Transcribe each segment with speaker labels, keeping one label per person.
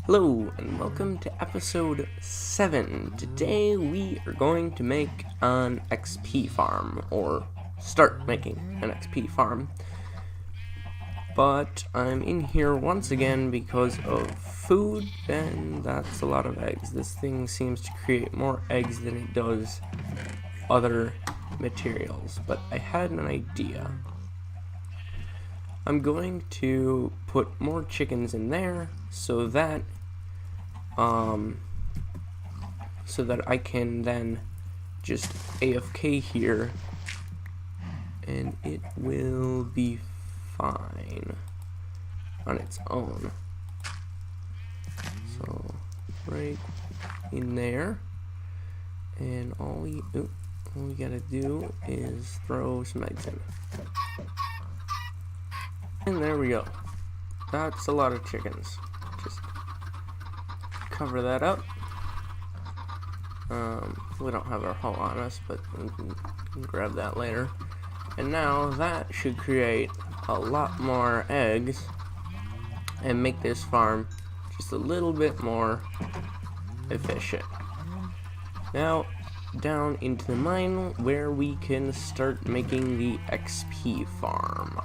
Speaker 1: Hello and welcome to episode 7. Today we are going to make an XP farm, or start making an XP farm. But I'm in here once again because of food, and that's a lot of eggs. This thing seems to create more eggs than it does other materials, but I had an idea. I'm going to put more chickens in there so that I can then just AFK here and it will be fine on its own. So right in there, and all we gotta do is throw some eggs in. And there we go. That's a lot of chickens. Just cover that up. We don't have our hoe on us, but we can grab that later. And now that should create a lot more eggs and make this farm just a little bit more efficient. Now down into the mine where we can start making the XP farm.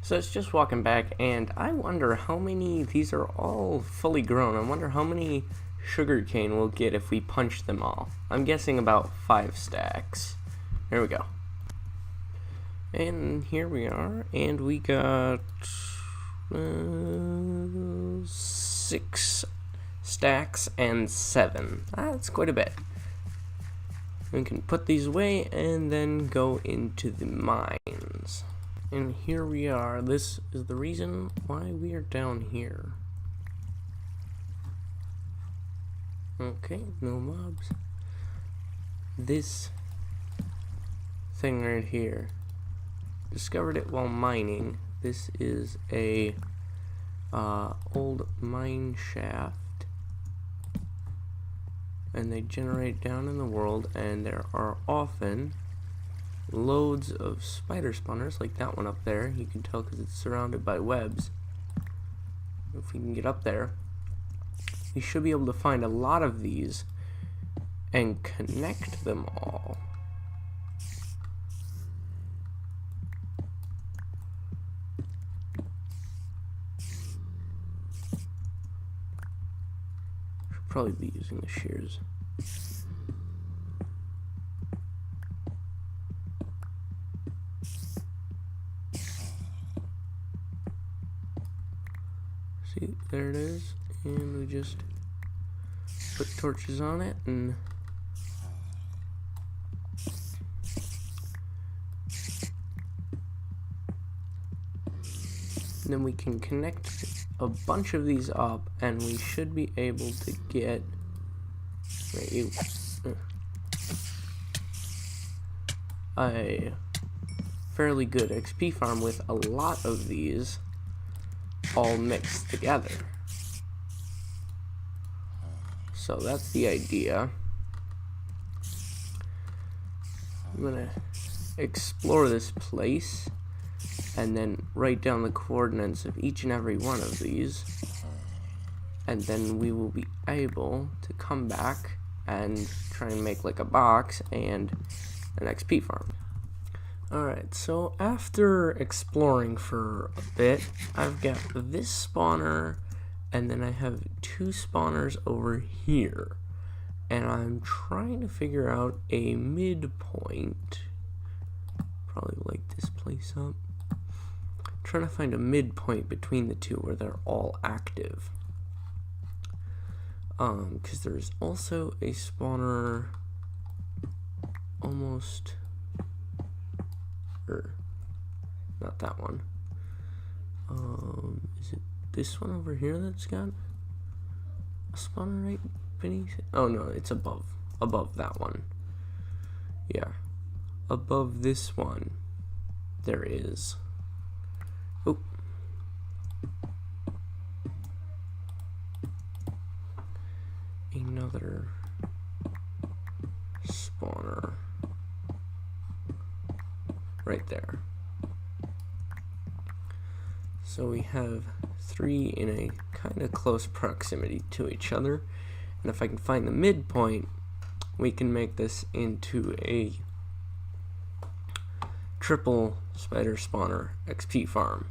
Speaker 1: So it's just walking back, and I wonder how many, these are all fully grown, I wonder how many sugarcane we'll get if we punch them all. I'm guessing about 5 stacks. There we go. And here we are, and we got 6 stacks and 7. That's quite a bit. We can put these away and then go into the mines. And here we are. This is the reason why we are down here. Okay, no mobs. This thing right here, discovered it while mining. This is a old mine shaft, and they generate down in the world, and there are often loads of spider spawners, like that one up there. You can tell because it's surrounded by webs. If we can get up there, we should be able to find a lot of these and connect them all. Should probably be using the shears. See, there it is, and we just put torches on it, and then we can connect a bunch of these up, and we should be able to get a fairly good XP farm with a lot of these all mixed together. So that's the idea. I'm gonna explore this place and then write down the coordinates of each and every one of these, and then we will be able to come back and try and make like a box and an XP farm. Alright, so after exploring for a bit, I've got this spawner, and then I have 2 spawners over here. And I'm trying to figure out a midpoint. Probably light this place up. I'm trying to find a midpoint between the two where they're all active. Because there's also a spawner almost... not that one. Is it this one over here that's got a spawner right beneath it? Oh no, it's above that one. Yeah, above this one there is. Oh, another spawner right there. So we have 3 in a kind of close proximity to each other. And if I can find the midpoint, we can make this into a triple spider spawner XP farm.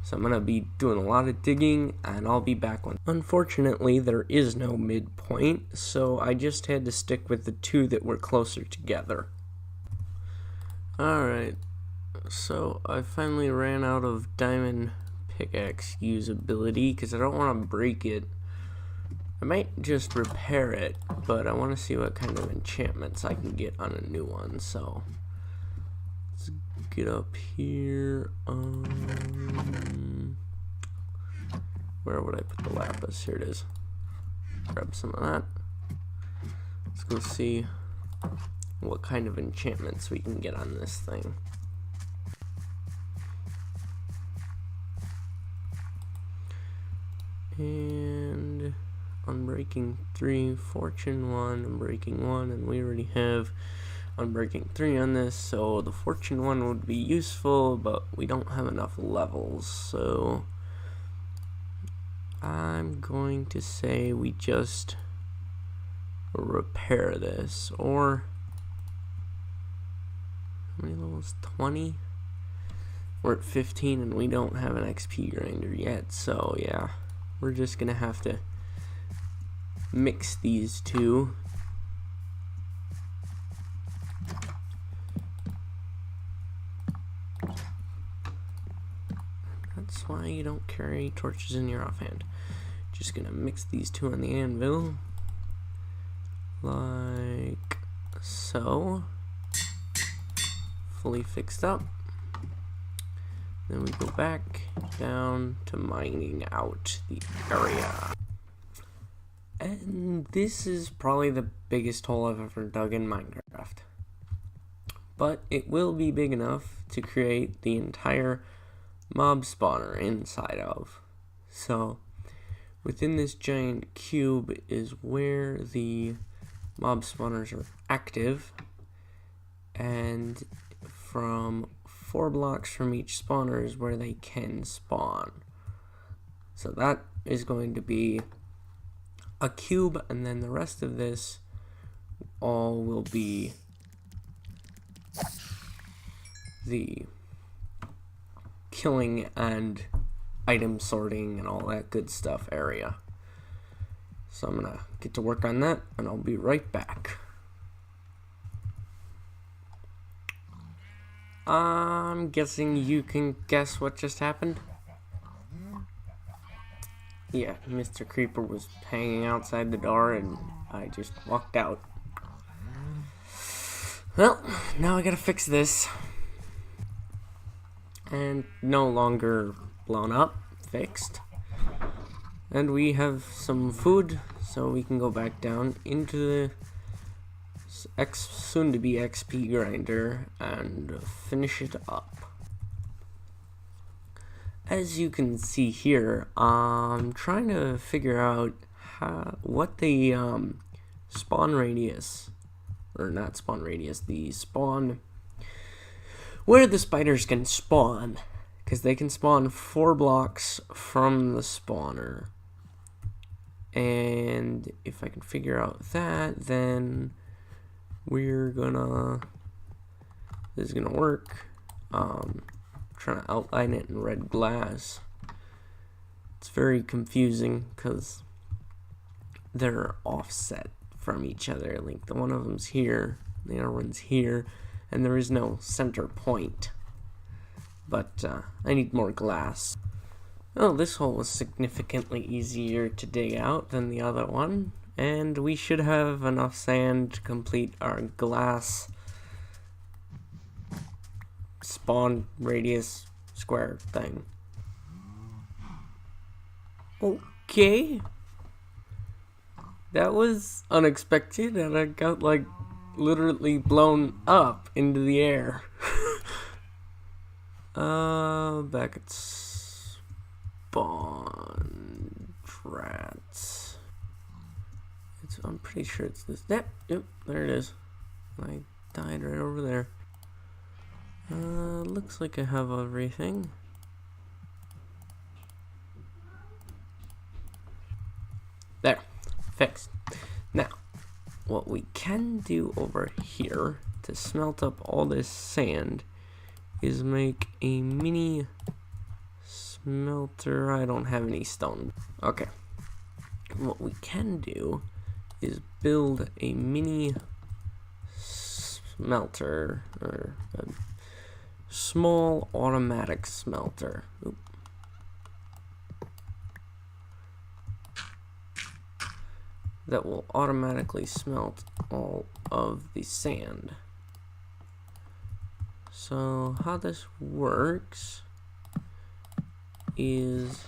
Speaker 1: So I'm going to be doing a lot of digging, and I'll be back when. Unfortunately, there is no midpoint, so I just had to stick with the two that were closer together. Alright, so I finally ran out of diamond pickaxe usability because I don't want to break it. I might just repair it, but I want to see what kind of enchantments I can get on a new one, so let's get up here. Where would I put the lapis? Here it is. Grab some of that. Let's go see what kind of enchantments we can get on this thing. And Unbreaking 3, Fortune 1, Unbreaking 1, and we already have Unbreaking 3 on this, so the Fortune 1 would be useful, but we don't have enough levels, so I'm going to say we just repair this. Or how many levels? 20? We're at 15 and we don't have an XP grinder yet, so yeah, we're just gonna have to mix these two. That's why you don't carry torches in your offhand. Just gonna mix these two on the anvil, like so. Fully fixed up. Then we go back down to mining out the area. And this is probably the biggest hole I've ever dug in Minecraft. But it will be big enough to create the entire mob spawner inside of. So within this giant cube is where the mob spawners are active, and from 4 blocks from each spawner is where they can spawn. So that is going to be a cube, and then the rest of this all will be the killing and item sorting and all that good stuff area. So I'm gonna get to work on that, and I'll be right back. I'm guessing you can guess what just happened. Yeah, Mr. Creeper was hanging outside the door and I just walked out. Well, now I gotta fix this. And no longer blown up, fixed. And we have some food, so we can go back down into the soon-to-be XP grinder and finish it up. As you can see here, I'm trying to figure out what the spawn radius, or not spawn radius, the spawn, where the spiders can spawn, because they can spawn 4 blocks from the spawner. And if I can figure out that, then this is gonna work. Trying to outline it in red glass. It's very confusing because they're offset from each other. Like the one of them's here, the other one's here, and there is no center point. But I need more glass. Oh, this hole was significantly easier to dig out than the other one, and we should have enough sand to complete our glass spawn radius square thing. Okay. That was unexpected, and I got like literally blown up into the air. Back at spawn rats. I'm pretty sure it's this. Yep, there it is. I died right over there. Looks like I have everything. fixed. Now, what we can do over here to smelt up all this sand is make a mini smelter. I don't have any stone. Okay. What we can do is build a mini smelter, or a small automatic smelter. Oop. That will automatically smelt all of the sand. So how this works is,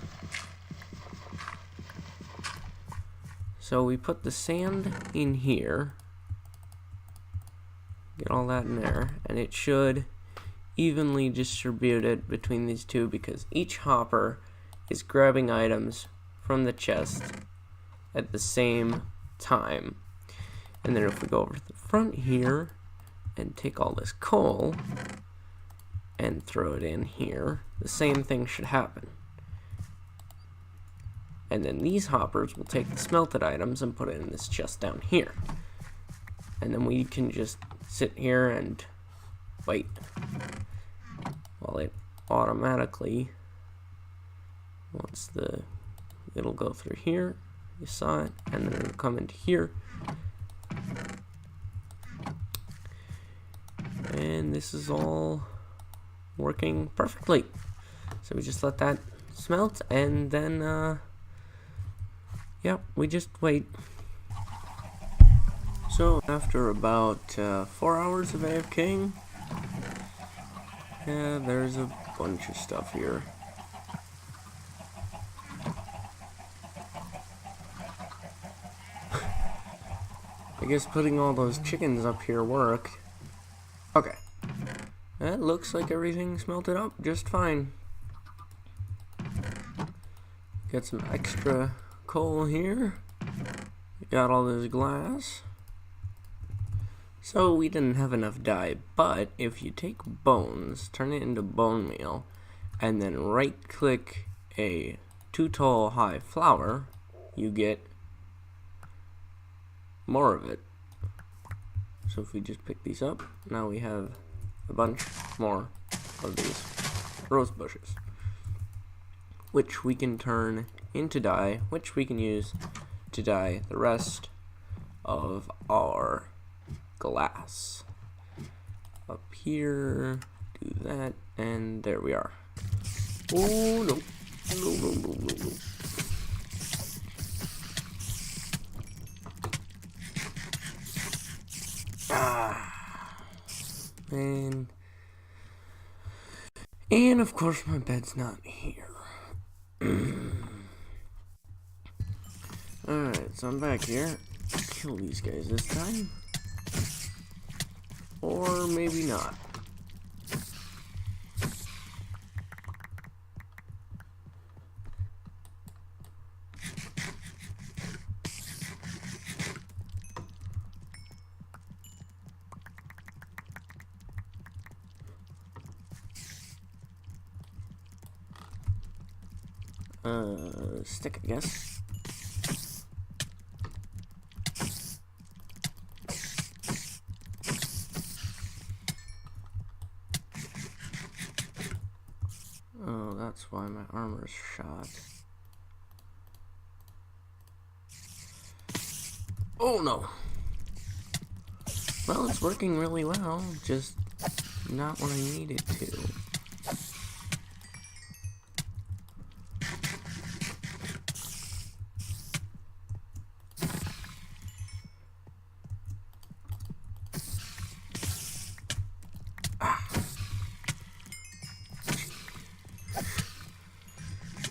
Speaker 1: so we put the sand in here, get all that in there, and it should evenly distribute it between these two because each hopper is grabbing items from the chest at the same time. And then if we go over to the front here and take all this coal and throw it in here, the same thing should happen. And then these hoppers will take the smelted items and put it in this chest down here. And then we can just sit here and wait while it automatically, it'll go through here, you saw it, and then it'll come into here. And this is all working perfectly. So we just let that smelt, and then yep, we just wait. So after about 4 hours of AFKing, yeah, there's a bunch of stuff here. I guess putting all those chickens up here worked. Okay. That looks like everything smelted up just fine. Got some extra coal here. Got all this glass. So we didn't have enough dye, but if you take bones, turn it into bone meal, and then right click a 2 tall high flour, you get more of it. So if we just pick these up, now we have a bunch more of these rose bushes, which we can turn into dye, which we can use to dye the rest of our glass. Up here, do that, and there we are. Oh no, no. And of course my bed's not here. Alright, so I'm back here. Kill these guys this time. Or maybe not. Stick, I guess. Oh, that's why my armor's shot. Oh no! Well, it's working really well, just not when I need it to.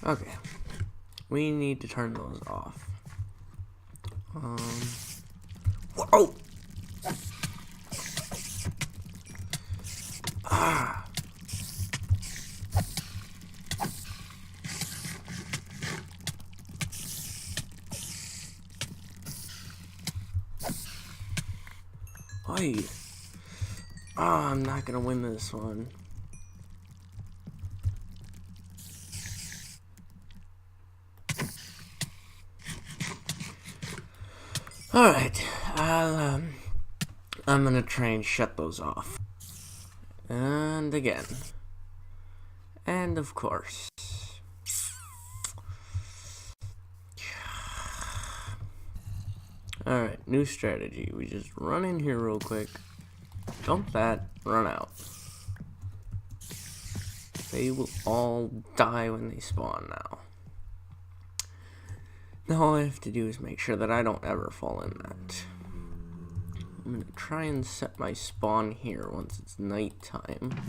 Speaker 1: Okay, we need to turn those off. Whoa! Ah! Oi! Ah, I'm not gonna win this one. Alright, I'm gonna try and shut those off. And again. And of course. Alright, new strategy. We just run in here real quick. Dump that, run out. They will all die when they spawn now. Now all I have to do is make sure that I don't ever fall in that. I'm gonna try and set my spawn here once it's nighttime.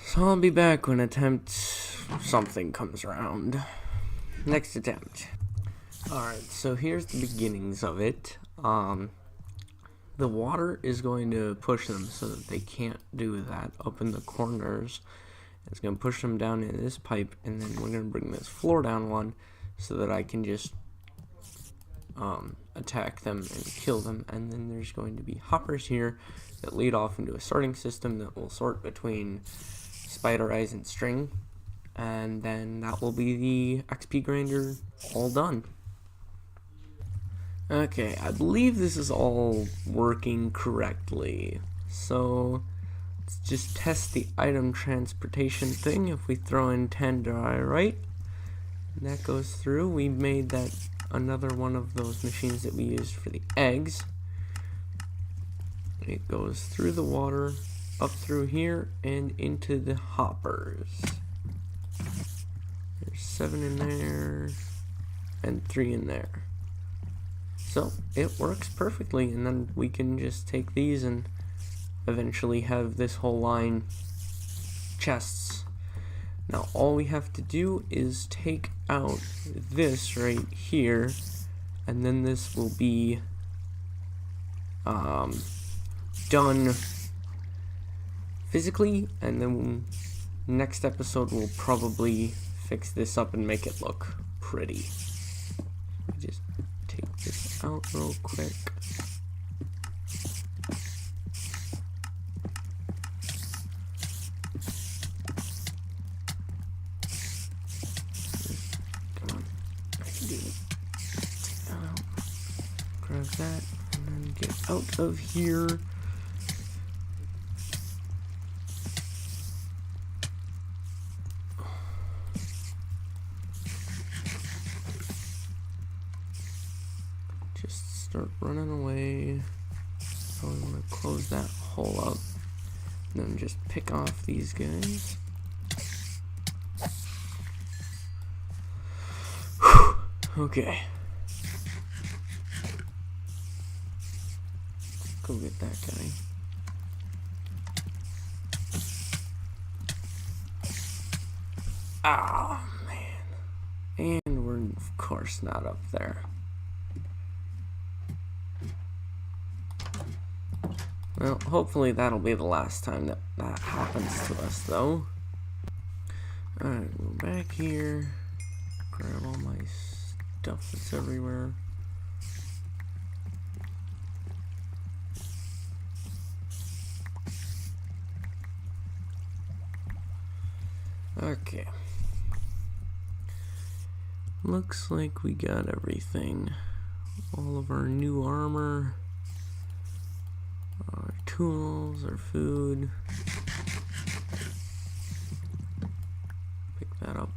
Speaker 1: So I'll be back when attempt something comes around. Next attempt. Alright, so here's the beginnings of it. The water is going to push them so that they can't do that up in the corners. It's going to push them down into this pipe, and then we're going to bring this floor down one so that I can just attack them and kill them. And then there's going to be hoppers here that lead off into a sorting system that will sort between spider eyes and string. And then that will be the XP grinder all done. Okay, I believe this is all working correctly. So let's just test the item transportation thing. If we throw in 10 dry, right? And that goes through. We made that another one of those machines that we used for the eggs. It goes through the water, up through here, and into the hoppers. There's 7 in there, and 3 in there. So it works perfectly, and then we can just take these and eventually have this whole line chests. Now all we have to do is take out this right here, and then this will be done physically, and then next episode we'll probably fix this up and make it look pretty. Just take this out real quick. Come on, I can do it. Take that out. Grab that, and then get out of here. Just start running away. Probably want to close that hole up. And then just pick off these guys. Whew. Okay. Go get that guy. Ah, man. And we're, of course, not up there. Well, hopefully that'll be the last time that that happens to us, though. Alright, we're back here. Grab all my stuff that's everywhere. Okay. Looks like we got everything. All of our new armor. Our tools, our food. Pick that up.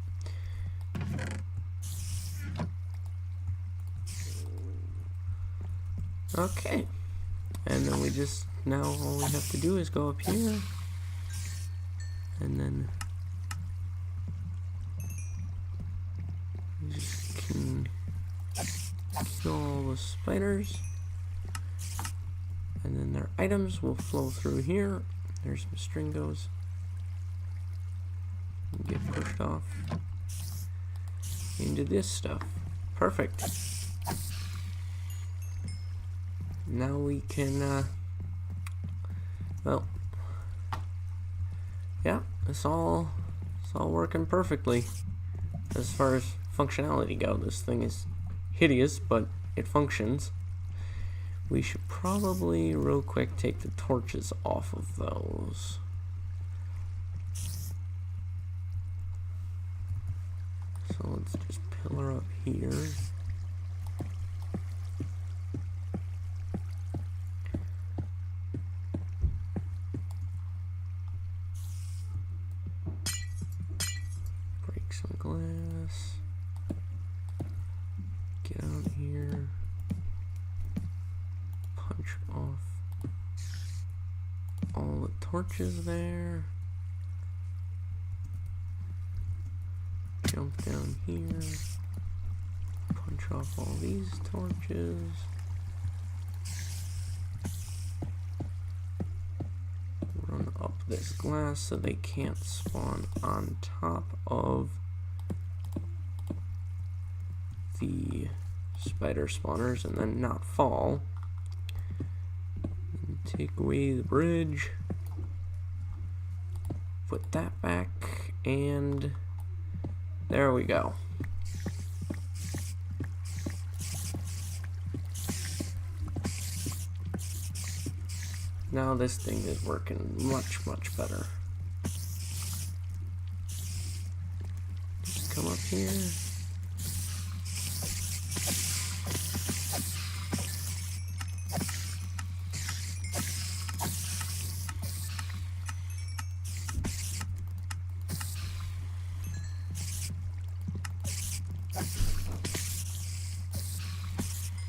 Speaker 1: Okay. And then we just, now all we have to do is go up here. And then we just can kill all the spiders. And then their items will flow through here. There's some stringos. Get pushed off into this stuff. Perfect. Now we can, well, yeah, it's all working perfectly. As far as functionality go, this thing is hideous, but it functions. We should probably, real quick, take the torches off of those. So let's just pillar up here. down here. Punch off all the torches there. Jump down here. Punch off all these torches. Run up this glass so they can't spawn on top of the spider spawners and then not fall. And take away the bridge. Put that back, and there we go. Now this thing is working much, much better. Just come up here.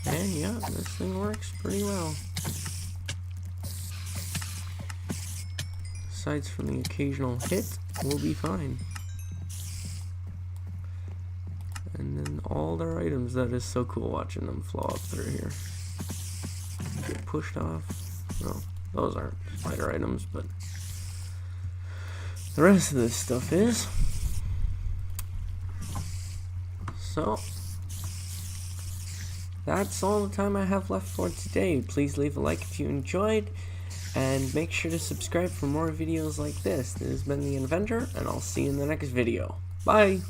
Speaker 1: And yeah, this thing works pretty well. Aside from the occasional hit, we'll be fine. And then all their items, that is so cool watching them flow up through here. Get pushed off. No, those aren't spider items, but the rest of this stuff is. So that's all the time I have left for today. Please leave a like if you enjoyed, and make sure to subscribe for more videos like this. This has been TheInventer, and I'll see you in the next video. Bye!